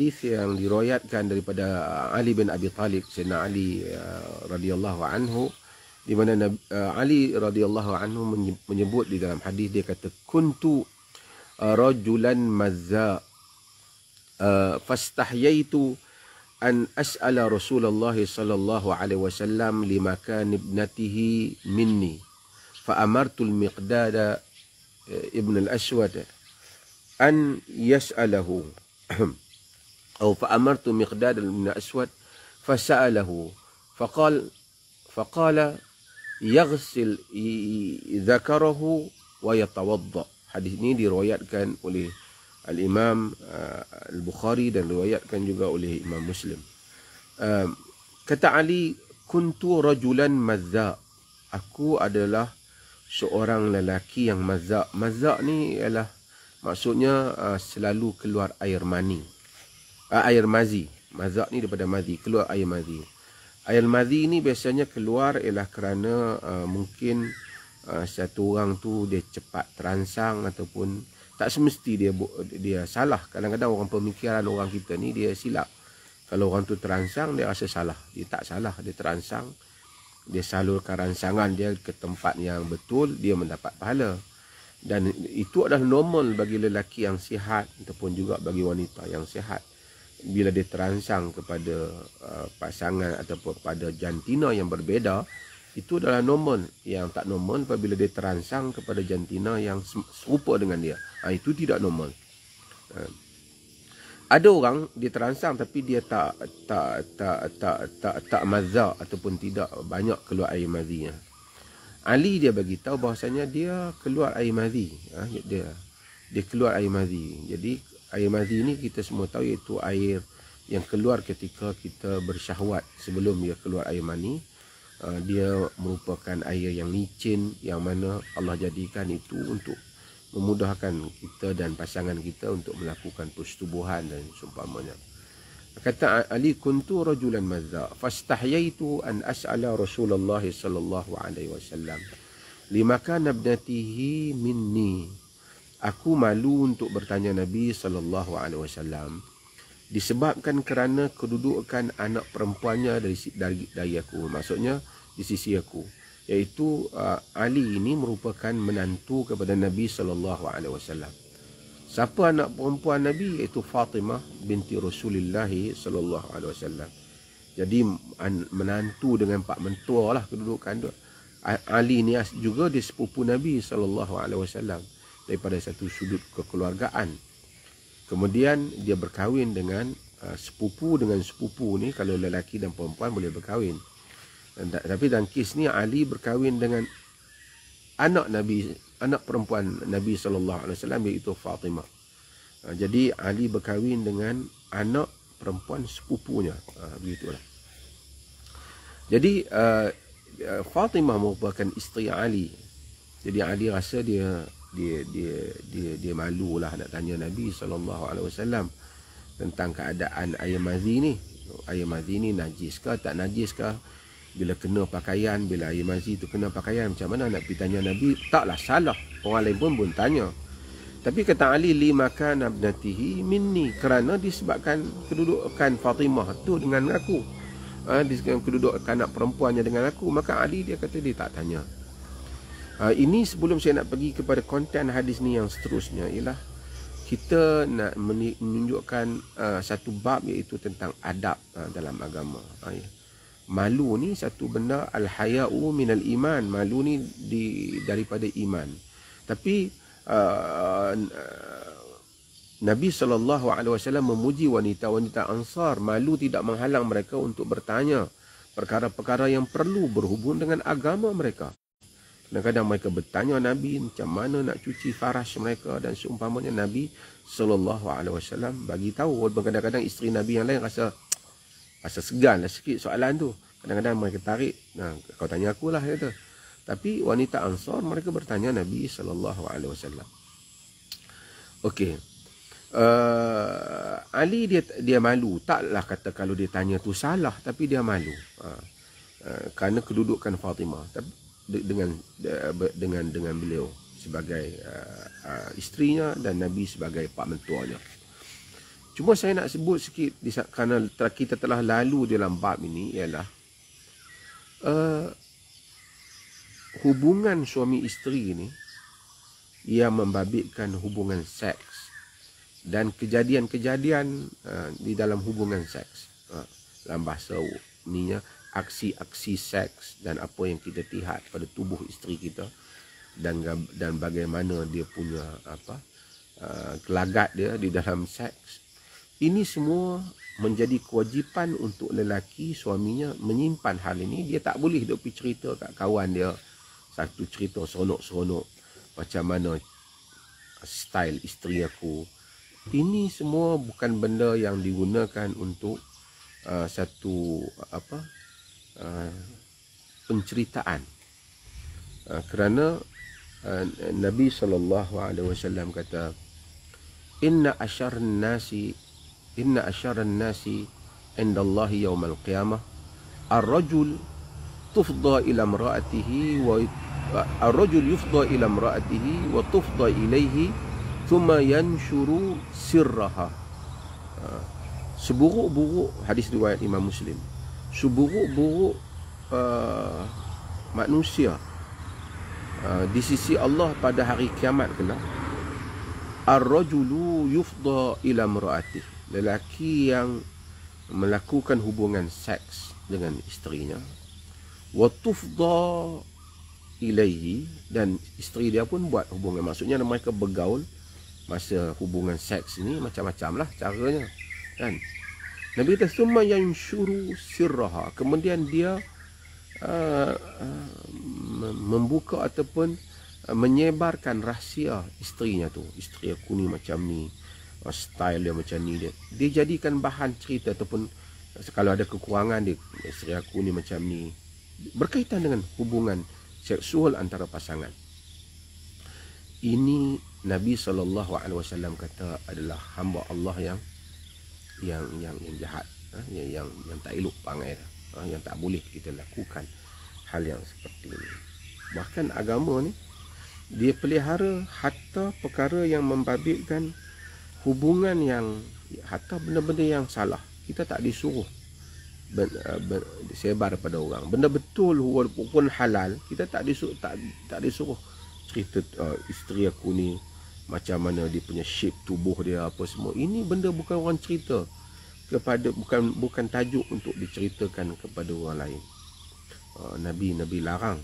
hadis yang diriwayatkan daripada Ali bin Abi Talib, Sayyidina Ali radhiyallahu anhu, di mana Ali radhiyallahu anhu menyebut di dalam hadis, dia kata kuntu rajulan mazza fastahyaitu an as'ala Rasulullah sallallahu alaihi wasallam limakan ibnatihi minni fa amartu al-Miqdad ibn al-Aswad an yas'alahu atau fa amartu Miqdad ibn al-Aswad fasa'alahu faqala yaghsil dzakarahu wa yatawadda. Hadis ini diriwayatkan oleh Al-Imam Al-Bukhari dan diriwayatkan juga oleh Imam Muslim. Kata Ali, kuntu rajulan mazza, aku adalah seorang lelaki yang mazza. Mazza ni ialah maksudnya selalu keluar air mani, air mazi. Mazza ni daripada mazi, keluar air mazi. Air mazi ni biasanya keluar ialah kerana mungkin satu orang tu dia cepat terangsang, ataupun tak semesti dia salah. Kadang-kadang orang pemikiran orang kita ni dia silap. Kalau orang tu terangsang, dia rasa salah. Dia tak salah, dia terangsang, dia salurkan rangsangan dia ke tempat yang betul, dia mendapat pahala. Dan itu adalah normal bagi lelaki yang sihat ataupun juga bagi wanita yang sihat. Bila dia terangsang kepada pasangan ataupun pada jantina yang berbeza, itu adalah normal. Yang tak normal apabila dia terangsang kepada jantina yang serupa dengan dia. Itu tidak normal. Ada orang dia terangsang tapi dia tak mazza ataupun tidak banyak keluar air mazinya. Ali dia bagi tahu bahasanya dia keluar air mazi. Dia keluar air mazi. Jadi air mazi ni kita semua tahu iaitu air yang keluar ketika kita bersyahwat sebelum dia keluar air mani. Dia merupakan air yang licin, yang mana Allah jadikan itu untuk memudahkan kita dan pasangan kita untuk melakukan persetubuhan dan seumpamanya. Kata Ali, kuntu rajulan mazza fastahyaitu an as'ala Rasulullah sallallahu alaihi wasallam limakan ibnatihi minni. Aku malu untuk bertanya Nabi sallallahu alaihi wasallam disebabkan kerana kedudukan anak perempuannya dari aku, maksudnya di sisi aku, iaitu Ali ini merupakan menantu kepada Nabi sallallahu alaihi wasallam. Siapa anak perempuan Nabi? Iaitu Fatimah binti Rasulullah sallallahu alaihi wasallam. Jadi menantu dengan pak mentua lah kedudukan tu. Ali ni juga dia sepupu Nabi sallallahu alaihi wasallam daripada satu sudut kekeluargaan. Kemudian dia berkahwin dengan sepupu dengan sepupu ni. Kalau lelaki dan perempuan boleh berkahwin. Tapi dalam kes ni Ali berkahwin dengan anak Nabi, anak perempuan Nabi sallallahu alaihi wasallam, iaitu Fatimah. Jadi Ali berkahwin dengan anak perempuan sepupunya. Begitulah. Jadi Fatimah merupakan isteri Ali. Jadi Ali rasa dia malulah nak tanya Nabi SAW tentang keadaan air mazi ni. Air mazi ni najis ke tak najis ke? Bila kena pakaian, bila air mazi tu kena pakaian, macam mana nak pergi tanya Nabi? Taklah salah, orang lain pun tanya. Tapi kata Ali, limakan ibnatihi minni, kerana disebabkan kedudukan Fatimah tu dengan aku, disebabkan kedudukan anak perempuannya dengan aku, maka Ali dia kata dia tak tanya. Ini sebelum saya nak pergi kepada konten hadis ni yang seterusnya, ialah kita nak menunjukkan satu bab, iaitu tentang adab dalam agama. Malu ni satu benda, al-haya'u minal iman. Malu ni daripada iman. Tapi Nabi SAW memuji wanita-wanita Ansar. Malu tidak menghalang mereka untuk bertanya perkara-perkara yang perlu berhubung dengan agama mereka. Kadang-kadang mereka bertanya Nabi macam mana nak cuci farash mereka dan seumpamanya. Nabi SAW bagi tahu. Kadang-kadang isteri Nabi yang lain rasa segan lah sikit soalan tu. Kadang-kadang mereka tarik, kau tanya akulah, kata. Tapi wanita Ansar mereka bertanya Nabi SAW. Okey. Ali dia malu. Taklah kata kalau dia tanya tu salah, tapi dia malu. Kerana kedudukan Fatimah. Tapi dengan beliau sebagai isterinya dan Nabi sebagai pak mentuanya. Cuma saya nak sebut sikit kerana kita telah lalu dalam bab ini ialah hubungan suami isteri ni yang membabitkan hubungan seks dan kejadian-kejadian di dalam hubungan seks. Dalam bahasa ni aksi-aksi seks dan apa yang kita lihat pada tubuh isteri kita dan bagaimana dia punya gelagat dia di dalam seks. Ini semua menjadi kewajipan untuk lelaki, suaminya menyimpan hal ini. Dia tak boleh duk pergi cerita kat kawan dia satu cerita seronok-seronok macam mana style isteri aku. Ini semua bukan benda yang digunakan untuk satu penceritaan. Kerana Nabi SAW kata, Inna asyarran nasi indallahi yawmal qiyamah ar-rajul tufda ila imra'atihi ar-rajul yufda ila imra'atihi wa tufda ilaihi thumma yanshuru sirraha. Seburuk-buruk, hadis riwayat Imam Muslim, seburuk-buruk manusia di sisi Allah pada hari kiamat kelak, ar-rajulu yufda ila imra'atihi, lelaki yang melakukan hubungan seks dengan isterinya, wa tufda ilaihi, dan isteri dia pun buat hubungan. Maksudnya mereka bergaul masa hubungan seks ni macam-macam lah caranya, kan. Nabi kata summa yanshuru sirraha, kemudian dia membuka ataupun menyebarkan rahsia isterinya tu. Isteri aku ni macam ni, style dia macam ni, dia jadikan bahan cerita, ataupun kalau ada kekurangan dia, isteri aku ni macam ni, berkaitan dengan hubungan seksual antara pasangan. Ini Nabi SAW kata adalah hamba Allah yang jahat, yang tak elok pangai, yang tak boleh kita lakukan hal yang seperti ini. Bahkan agama ni dia pelihara hatta perkara yang membabitkan hubungan yang, hatta benda-benda yang salah kita tak disuruh sebar pada orang. Benda betul walaupun halal, kita tak disuruh cerita isteri aku ni macam mana dia punya shape tubuh dia apa semua. Ini benda bukan orang cerita kepada, bukan tajuk untuk diceritakan kepada orang lain. Nabi larang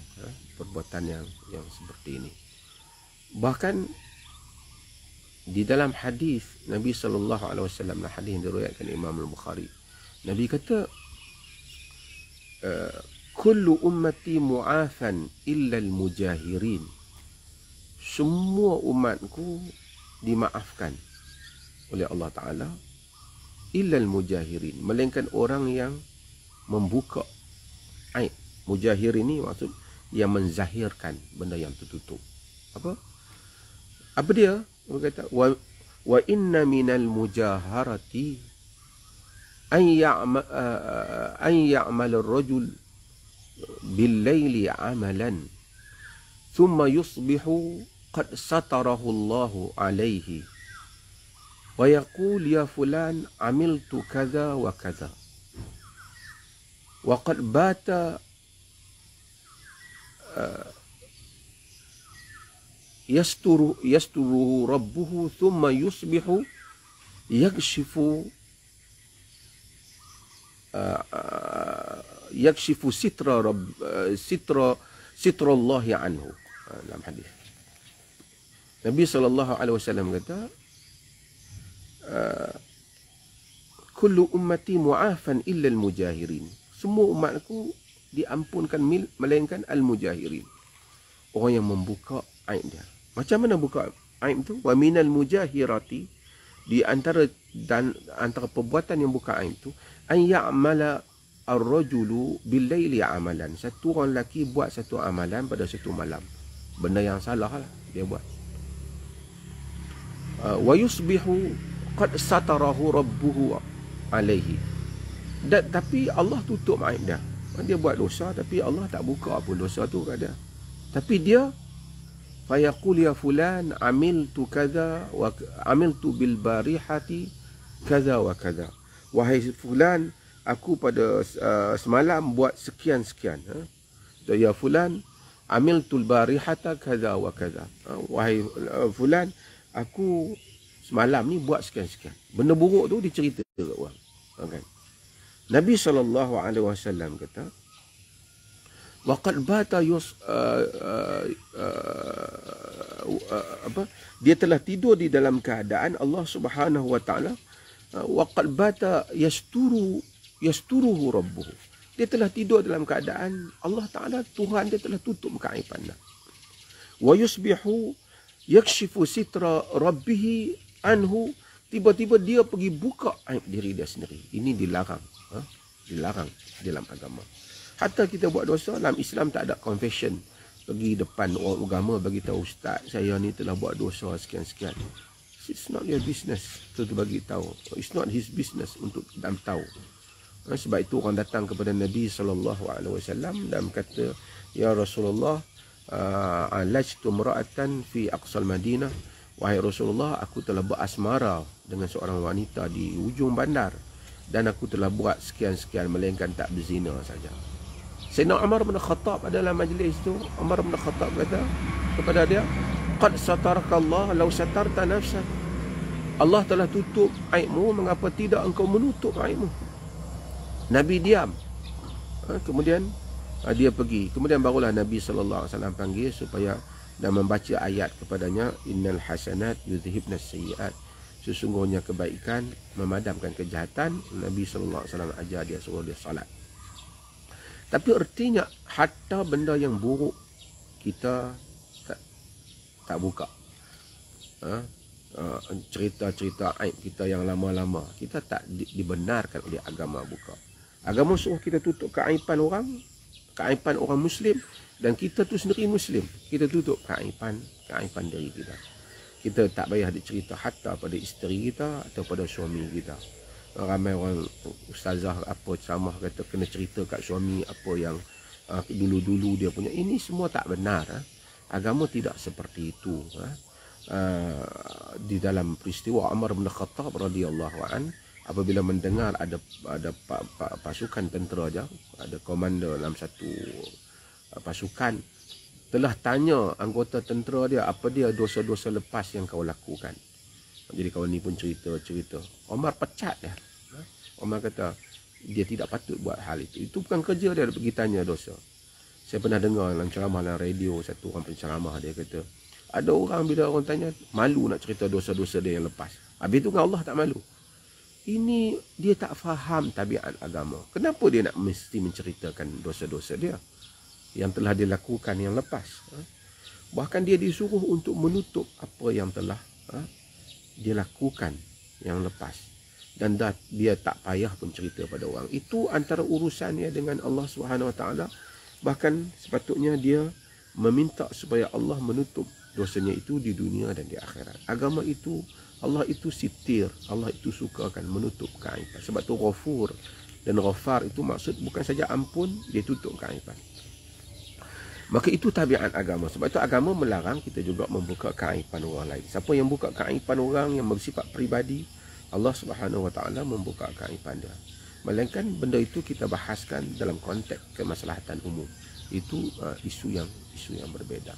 perbuatan yang seperti ini. Bahkan di dalam hadis Nabi SAW, hadis yang diriwayatkan Imam Al-Bukhari, Nabi kata, kullu ummati mu'afan illa al-mujahirin, semua umatku dimaafkan oleh Allah Ta'ala, illa al-mujahirin, melainkan orang yang membuka aib. Mujahirin ni maksud yang menzahirkan benda yang tertutup. Apa dia? Dia kata, wa inna minal mujaharati an ya'mal ar-rajul bil-laili 'amalan thumma yusbihu qad satarahu Allahu alayhi wa yaqul ya fulan amiltu kadha wa kadha wa qad bata yasturuhu rabbuhu thumma yusbihu yakshifu sitra Allah anhu. Dalam hadis Nabi SAW kata, kullu ummati mu'afan illa al-mujahirin, semua umatku diampunkan melainkan al-mujahirin, orang yang membuka aib dia. Macam mana buka aib tu? Wa minal mujahirati, di antara perbuatan yang buka aib tu, an ya'mala ar-rajulu bil-laili amalan, satu orang lelaki buat satu amalan pada satu malam, benda yang salah lah dia buat. Wa yusbihu qad satarahu rabbuhu alaihi, tapi Allah tutup aib dia. Dia buat dosa tapi Allah tak buka apa dosa tu kat dia. Tapi dia fayaqul ya fulan amiltu kadza wa amiltu bil barihati kaza wa kaza. Wahai fulan, aku pada semalam buat sekian-sekian. Ya fulan, amiltul barihata kaza wa kaza. Wahai fulan, aku semalam ni buat sekian-sekian. Benda buruk tu dicerita ke orang. Kan? Nabi SAW kata, waqad bata dia telah tidur di dalam keadaan Allah Subhanahu wa taala waqad bata yasturuhu rabbuhu. Dia telah tidur dalam keadaan Allah Taala, Tuhan dia telah tutup keaibannya. Wa yusbihu yakshifu sitra rabbih anhu. Tiba-tiba dia pergi buka aib diri dia sendiri. Ini dilarang. Dilarang dalam agama. Hatta kita buat dosa, dalam Islam tak ada confession. Pergi depan orang agama bagi tahu, ustaz, saya ni telah buat dosa sekian-sekian. It's not your business to bagi tahu. It's not his business untuk kita tahu. Sebab itu orang datang kepada Nabi SAW dan kata, ya Rasulullah, alajtu mra'atan fi aqsal Madinah. Wahai Rasulullah, aku telah berasmara dengan seorang wanita di ujung bandar dan aku telah buat sekian-sekian melainkan tak berzina saja. Sayyidina Umar bin Khattab adalah majlis itu. Umar bin Khattab kata kepada dia, qad satarakallah law satarta nafsak. Allah telah tutup aibmu, mengapa tidak engkau menutup aibmu? Nabi diam. Kemudian dia pergi. Kemudian barulah Nabi SAW panggil supaya dan membaca ayat kepadanya, innal hasanat yudhibnas sayyiat. Sesungguhnya kebaikan memadamkan kejahatan. Nabi SAW ajar dia, suruh dia salat. Tapi artinya hatta benda yang buruk kita tak buka. Cerita-cerita aib kita yang lama-lama kita tak dibenarkan oleh agama buka. Agama suruh kita tutup keaiban orang Muslim, dan kita tu sendiri Muslim, kita tutup keaiban diri kita. Kita tak payah dicerita hatta pada isteri kita atau pada suami kita. Ramai orang ustazah apa ceramah kata kena cerita kat suami apa yang dulu-dulu dia punya. Ini semua tak benar. Agama tidak seperti itu. Di dalam peristiwa Umar bin Khattab radhiyallahu an, apabila mendengar ada pasukan tentera aja, ada komander dalam satu pasukan telah tanya anggota tentera dia, apa dia dosa-dosa lepas yang kau lakukan. Jadi kawan ni pun cerita. Umar pecat dia. Umar kata dia tidak patut buat hal itu. Itu bukan kerja dia pergi tanya dosa. Saya pernah dengar dalam ceramah dalam radio, satu orang penceramah dia kata, ada orang bila orang tanya malu nak cerita dosa-dosa dia yang lepas. Habis itu kan Allah tak malu. Ini dia tak faham tabiat agama. Kenapa dia nak mesti menceritakan dosa-dosa dia yang telah dilakukan yang lepas? Bahkan dia disuruh untuk menutup apa yang telah dia lakukan yang lepas. Dan dia tak payah pun cerita pada orang. Itu antara urusannya dengan Allah SWT. Bahkan sepatutnya dia meminta supaya Allah menutup dosanya itu di dunia dan di akhirat. Agama itu, Allah itu sitir, Allah itu sukakan menutup keaiban. Sebab tu Ghafur dan Ghafar itu maksud bukan saja ampun, dia tutup keaiban. Maka itu tabiat agama. Sebab itu agama melarang kita juga membuka keaiban orang lain. Siapa yang buka keaiban orang yang bersifat peribadi, Allah Subhanahu Wa Taala membuka keaiban dia. Melainkan benda itu kita bahaskan dalam konteks kemaslahatan umum. Itu isu yang berbeza.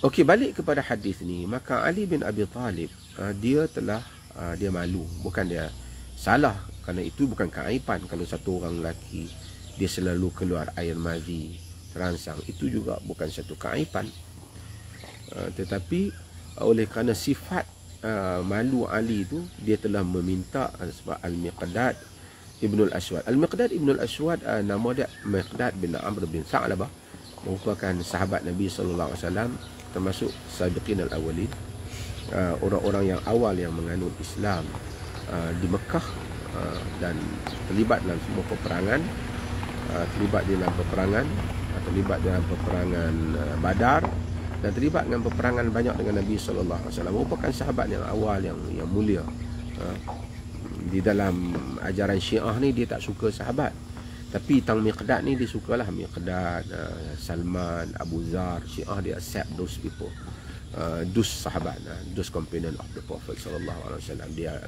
Okey, balik kepada hadis ni, maka Ali bin Abi Talib dia malu, bukan dia salah, kerana itu bukan keaiban. Kalau satu orang lelaki dia selalu keluar air mani terangsang, itu juga bukan satu keaiban. Tetapi oleh kerana sifat malu Ali itu, dia telah meminta sebab Al-Miqdad Ibnul Aswad. Al-Miqdad Ibnul Aswad nama dia Miqdad bin Amr bin Sa'labah, merupakan sahabat Nabi SAW, termasuk sabiqin al-awwalin, orang-orang yang awal yang menganut Islam di Mekah, dan terlibat dalam semua peperangan, terlibat dalam peperangan Badar, dan terlibat dengan peperangan banyak dengan Nabi SAW. Merupakan sahabat yang awal yang mulia. Di dalam ajaran Syiah ni dia tak suka sahabat, tapi tang Miqdad ni dia sukalah. Miqdad, Salman, Abu Zar, Syiah dia accept those people. those sahabat, those companion of the Prophet sallallahu alaihi wasallam. They are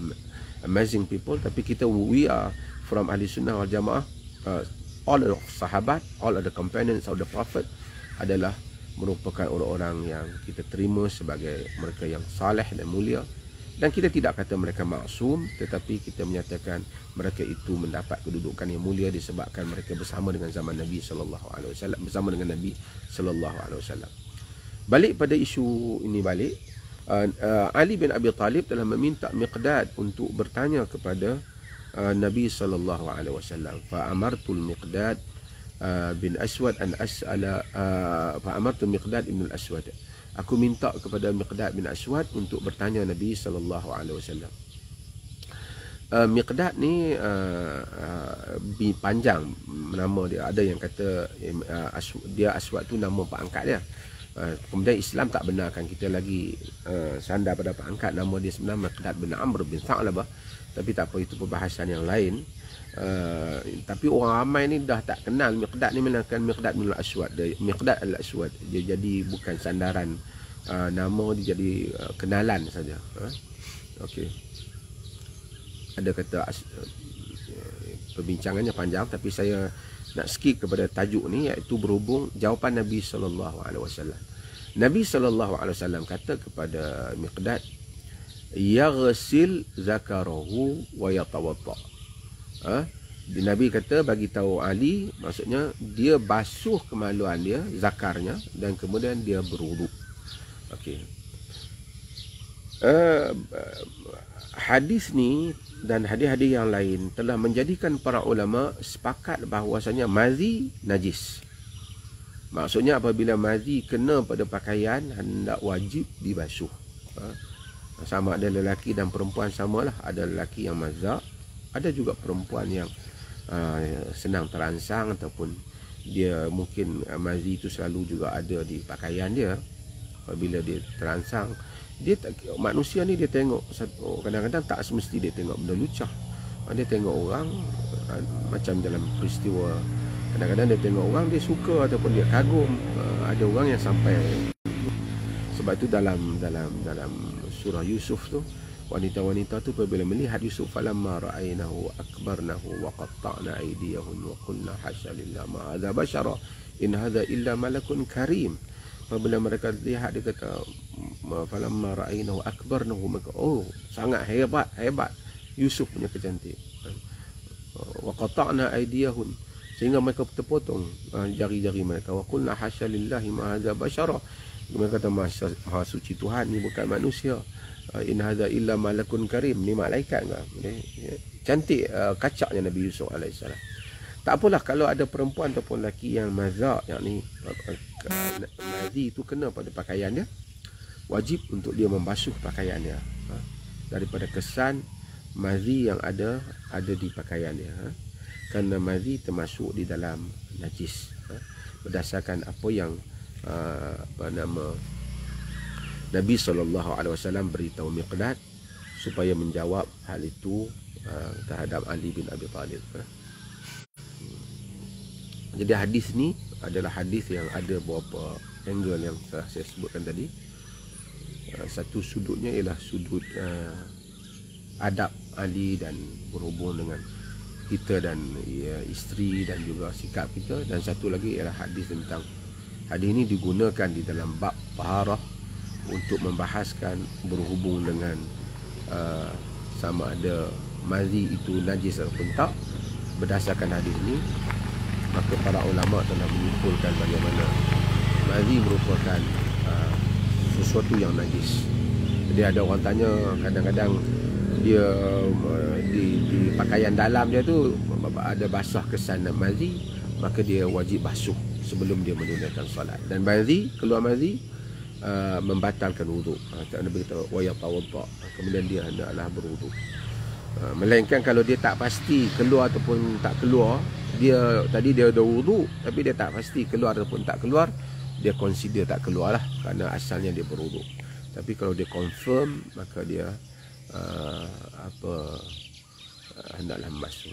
amazing people. Tapi we are from Ahli Sunnah wal Jamaah. All of sahabat, all of the companions of the Prophet adalah merupakan orang-orang yang kita terima sebagai mereka yang saleh dan mulia. Dan kita tidak kata mereka maksum, tetapi kita menyatakan mereka itu mendapat kedudukan yang mulia disebabkan mereka bersama dengan zaman Nabi sallallahu alaihi wasallam, bersama dengan Nabi sallallahu alaihi wasallam. Balik pada isu ini balik, Ali bin Abi Talib telah meminta Miqdad untuk bertanya kepada Nabi sallallahu alaihi wasallam. Fa amartul Miqdad bin Aswad an as'ala fa amartu Miqdad bin Aswad. Aku minta kepada Miqdad bin Aswad untuk bertanya Nabi sallallahu alaihi wasallam. Miqdad ni panjang nama dia. Ada yang kata dia Aswad tu nama pak angkat dia. Kemudian Islam tak benarkan kita lagi sandar pada pak angkat. Nama dia sebenarnya Miqdad bin Amr bin Tha'labah. Tapi tak apa, itu perbahasan yang lain. Tapi orang ramai ni dah tak kenal Miqdad ni, melainkan Miqdad bin Aswad. Miqdad al-Aswad. Dia jadi bukan sandaran nama, dia jadi kenalan saja. Okey. Ada kata perbincangannya panjang, tapi saya nak skip kepada tajuk ni, iaitu berhubung jawapan Nabi sallallahu alaihi wasallam. Nabi sallallahu alaihi wasallam kata kepada Miqdad, yaghsil zakarahu wa yatawadda. Nabi kata bagi tahu Ali, maksudnya dia basuh kemaluan dia, zakarnya, dan kemudian dia berwuduk. Okey. Hadis ni dan hadis-hadis yang lain telah menjadikan para ulama sepakat bahawasanya mazi najis. Maksudnya apabila mazi kena pada pakaian, hendak wajib dibasuh. Sama ada lelaki dan perempuan samalah. Ada lelaki yang mazak, ada juga perempuan yang senang terangsang, ataupun dia mungkin mazi itu selalu juga ada di pakaian dia. Apabila dia terangsang, manusia ni dia tengok kadang-kadang tak semesti dia tengok benda lucah. Dia tengok orang macam dalam peristiwa, kadang-kadang dia tengok orang dia suka ataupun dia kagum. Ada orang yang sampai, sebab itu dalam surah Yusuf tu, wanita-wanita tu apabila melihat Yusuf, falamma ra'aynahu akbarnahu wa qatta'na aydiyahun wa qulna hasya lillah ma hadza bashara in hadza illa malakun karim. Apabila mereka lihat, dia kata falamma ra'aynahu akbarnahu, maka sangat hebat Yusuf punya kecantik. Wa qatta'na aydiyahun, sehingga mereka terpotong jari-jari mereka. Wa qulna hasya lillahi ma hadza bashara, mereka kata maha suci Tuhan, ni bukan manusia. In hadza illa malakun karim, ni malaikat ke? Cantik kacaknya Nabi Yusuf alaihissalam. Tak apalah kalau ada perempuan ataupun lelaki yang mazak, yakni mazi itu kena pada pakaian dia, wajib untuk dia membasuh pakaian dia daripada kesan mazi yang ada di pakaian dia. Kerana mazi termasuk di dalam najis, berdasarkan apa yang Nabi SAW beritahu Miqdad supaya menjawab hal itu terhadap Ali bin Abi Talib. Jadi hadis ni adalah hadis yang ada beberapa angle yang telah saya sebutkan tadi. Satu sudutnya ialah sudut adab Ali dan berhubung dengan kita dan isteri dan juga sikap kita. Dan satu lagi ialah hadis tentang, hadis ini digunakan di dalam bab taharah untuk membahaskan berhubung dengan sama ada mazi itu najis ataupun tak. Berdasarkan hadis ini, maka para ulama telah menyimpulkan bagaimana mazi merupakan sesuatu yang najis. Jadi ada orang tanya, kadang-kadang dia di pakaian dalam dia tu ada basah kesan mazi, maka dia wajib basuh sebelum dia menunaikan solat. Dan mazi, keluar mazi membatalkan wuduk. Nabi kata wa yatawadda, kemudian dia hendaklah berwuduk. Melainkan kalau dia tak pasti keluar ataupun tak keluar, dia tadi dia ada wuduk tapi dia tak pasti keluar ataupun tak keluar, dia consider tak keluar lah, kerana asalnya dia berwuduk. Tapi kalau dia confirm, maka dia hendaklah membasuh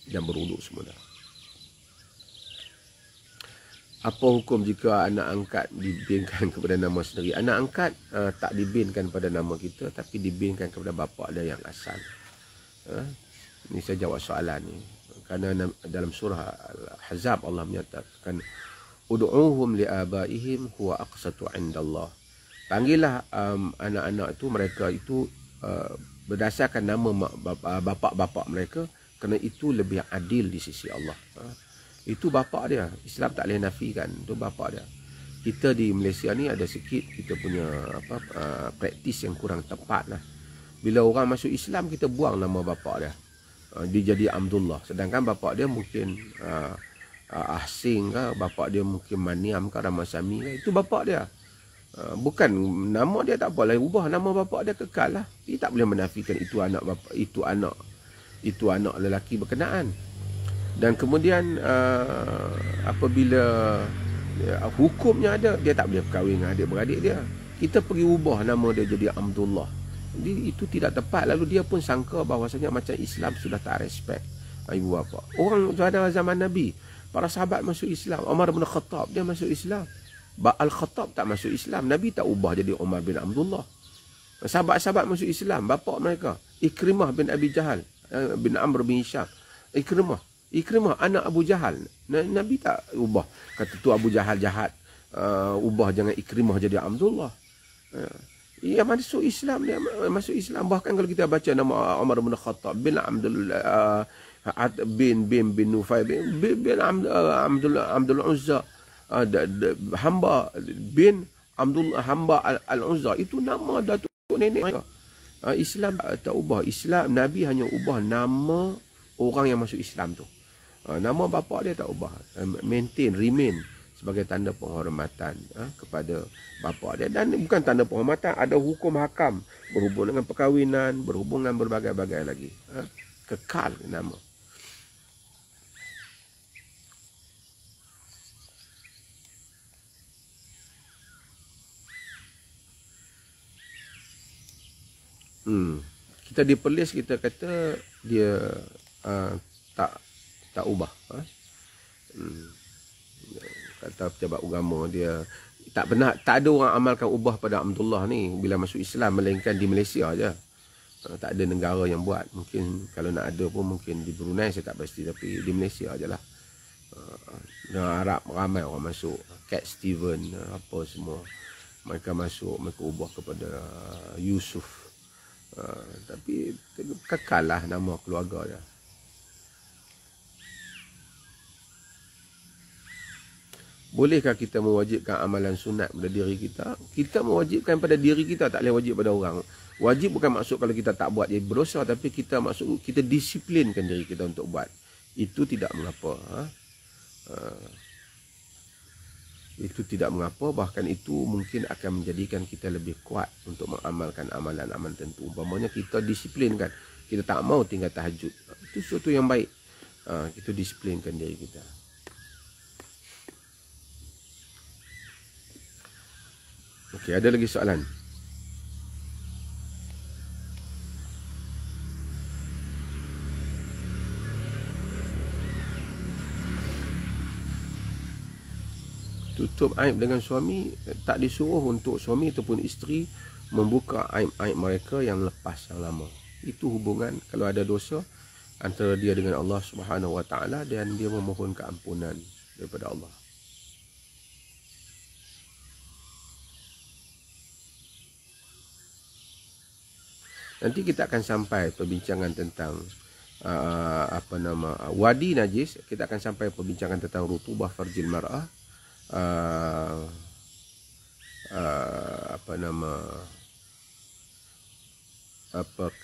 dan berwuduk semula. Apa hukum jika anak angkat dibinkan kepada nama sendiri? Anak angkat tak dibinkan pada nama kita, tapi dibinkan kepada bapa dia yang asal. Ini saya jawab soalan ni. Kerana dalam surah Al-Ahzab Allah menyatakan, ud'uhum li'abaihim huwa aqsatu 'indallah. Panggillah anak-anak itu, mereka itu berdasarkan nama bapa-bapa mereka, kerana itu lebih adil di sisi Allah. Itu bapa dia. Islam tak boleh nafikan. Itu bapa dia. Kita di Malaysia ni ada sikit kita punya praktis yang kurang tepat lah. Bila orang masuk Islam, kita buang nama bapa dia. Dia jadi Abdullah. Sedangkan bapa dia mungkin Ahsing ke, bapa dia mungkin Maniam ke, Ramasami ke. Itu bapa dia. Bukan nama dia tak boleh ubah, nama bapa dia kekal lah. Dia tak boleh menafikan itu anak bapa, itu anak lelaki berkenaan. Dan kemudian apabila hukumnya ada, dia tak boleh berkahwin dengan adik-beradik dia. Kita pergi ubah nama dia jadi Abdullah. Jadi itu tidak tepat. Lalu dia pun sangka bahawasanya macam Islam sudah tak respect ibu bapa. Orang pada zaman Nabi, para sahabat masuk Islam. Umar bin Khattab dia masuk Islam. Al-Khattab tak masuk Islam. Nabi tak ubah jadi Umar bin Abdullah. Sahabat-sahabat masuk Islam. Bapa mereka Ikrimah bin Abi Jahal, bin Amr bin Hisham. Ikrimah anak Abu Jahal. Nabi tak ubah. Kata tu Abu Jahal jahat, ubah jangan Ikrimah jadi Abdullah. Ia masuk Islam, dia masuk Islam. Bahkan kalau kita baca nama Umar bin Khattab bin Abdullah bin Nufay bin Abdul Uzza, hamba bin Abdullah hamba Al-Uzza, itu nama datuk nenek mereka. Islam tak ubah. Islam Nabi hanya ubah nama orang yang masuk Islam tu. Nama bapa dia tak ubah. Remain sebagai tanda penghormatan kepada bapa dia. Dan bukan tanda penghormatan, ada hukum hakam berhubung dengan perkahwinan, berhubung dengan berbagai-bagai lagi. Kekal nama. Kita di Perlis, kita kata dia tak ubah. Kata pejabat agama dia tak pernah, tak ada orang amalkan ubah pada Abdullah ni bila masuk Islam, melainkan di Malaysia aja. Tak ada negara yang buat. Mungkin kalau nak ada pun mungkin di Brunei, saya tak pasti, tapi di Malaysia ajalah. Arab ramai orang masuk. Cat Steven apa semua, mereka masuk, mereka ubah kepada Yusuf. Tapi kekal lah nama keluarga dia. Bolehkah kita mewajibkan amalan sunat pada diri kita? Kita mewajibkan pada diri kita, tak boleh wajib pada orang. Wajib bukan maksud kalau kita tak buat dia berdosa, tapi kita maksud kita disiplinkan diri kita untuk buat. Itu tidak mengapa. Itu tidak mengapa, bahkan itu mungkin akan menjadikan kita lebih kuat untuk mengamalkan amalan-amalan tertentu. Umpamanya kita disiplinkan, kita tak mau tinggal tahajud. Itu sesuatu yang baik. Kita disiplinkan diri kita. Okey, ada lagi soalan? Tutup aib dengan suami, tak disuruh untuk suami ataupun isteri membuka aib-aib mereka yang lepas yang lama. Itu hubungan kalau ada dosa antara dia dengan Allah Subhanahu Wa Taala, dan dia memohon keampunan daripada Allah. Nanti kita akan sampai perbincangan tentang wadi najis. Kita akan sampai perbincangan tentang rutubah farjil mar'ah,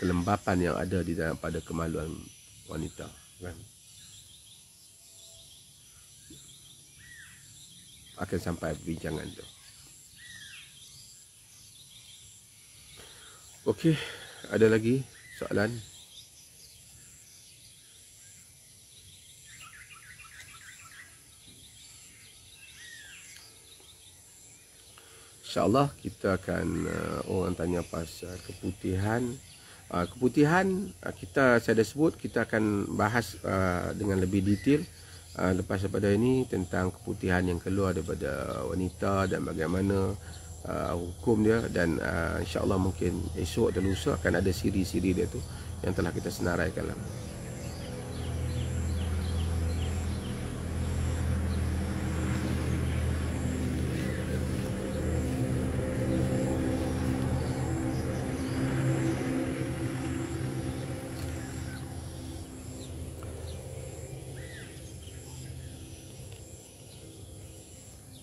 kelembapan yang ada di dalam pada kemaluan wanita, kan? Akan sampai perbincangan tu. Okey, ada lagi soalan? InsyaAllah kita akan orang tanya pasal keputihan. Keputihan saya dah sebut, kita akan bahas dengan lebih detail lepas daripada ini tentang keputihan yang keluar daripada wanita dan bagaimana hukum dia, dan insya-Allah mungkin esok atau lusa akan ada siri-siri dia tu yang telah kita senaraikan lah.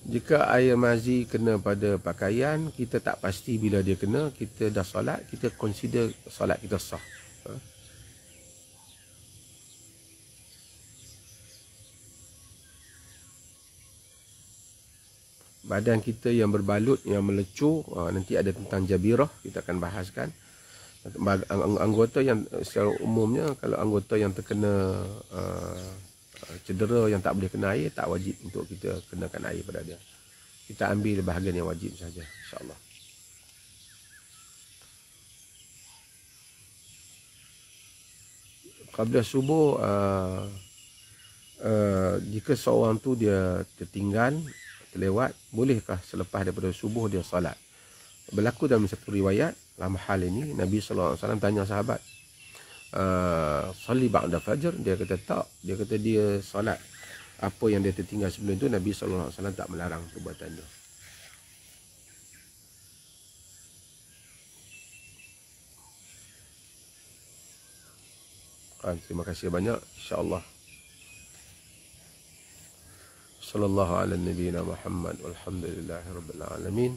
Jika air mazi kena pada pakaian, kita tak pasti bila dia kena, kita dah solat, kita consider solat kita sah. Badan kita yang berbalut, yang melecur, nanti ada tentang jabirah, kita akan bahaskan. Anggota yang secara umumnya, kalau anggota yang terkena cedera yang tak boleh kena air, tak wajib untuk kita kenakan air pada dia. Kita ambil bahagian yang wajib saja, insya-Allah. Qabla subuh, jika seorang tu dia tertinggal, terlewat, bolehkah selepas daripada subuh dia salat? Berlaku dalam satu riwayat dalam hal ini, Nabi SAW tanya sahabat, Salli ba'da fajr. Dia kata tak. Dia kata dia solat apa yang dia tertinggal sebelum itu. Nabi SAW tak melarang perbuatan dia. Terima kasih banyak, insya-Allah. Sallallahu ala nabiyina Muhammad walhamdulillahi rabbil alamin.